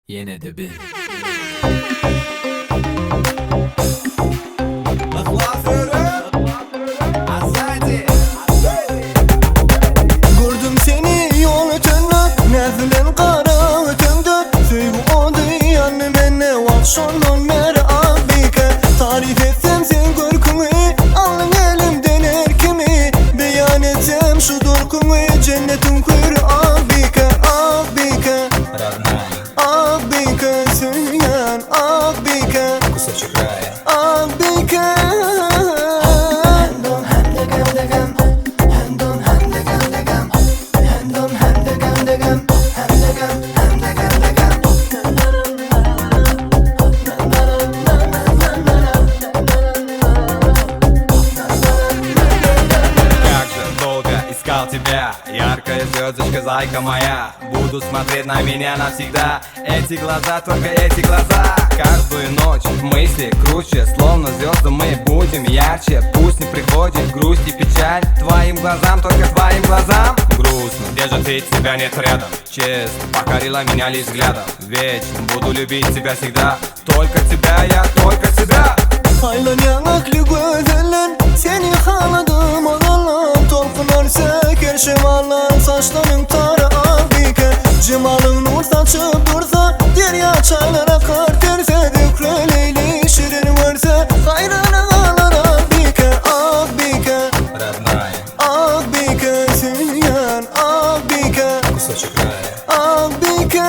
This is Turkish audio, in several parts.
yine de bir. Gördüm seni yol ötende, neflen kara ötende. Söyle o diyan benne vakşonun mere abike. Tarif etsem sen görkümü, alın elimden erkimi. Beyan etsem şu dorkümü, cennetin kuyru abike, abike. Abike söyleyen abike, Кусочек рая. abike. Как же долго искал тебя, яркая звездочка, зайка моя. Буду смотреть на меня навсегда, эти глаза, только эти глаза. Каждую ночь в мысли круче, словно звезды мы будем ярче. Пусть не приходит грусть и печаль, твоим глазам, только твоим глазам. Грустно, где же ты, тебя нет рядом. Честно, покорила меня лишь взглядом. Вечно буду любить тебя всегда, только тебя я, только тебя. Haylan yanaklı gözler, seni haladım ağlarlar. Tolkunar seker şemallar, saçların tarı abike. Cemalın nur saçıp dursa, derya çaylar akar terse. Dökreleyli şirin verse, hayrana ağlar abike, abike. Abike söyleyen abike, Кусочек рая. abike.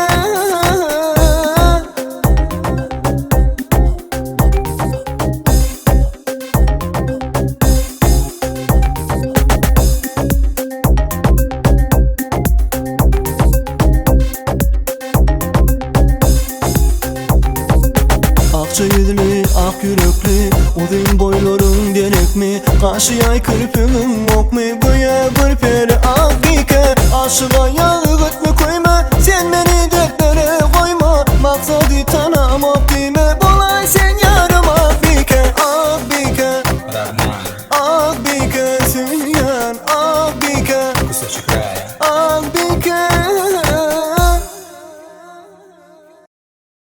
Akça yüzlü, ak yürekli, uzun boyların denek mi? Kaşı yay kırpığın ok mu? Göğe bir peri akike. Aşığa yağı gıtma koyma, sen beni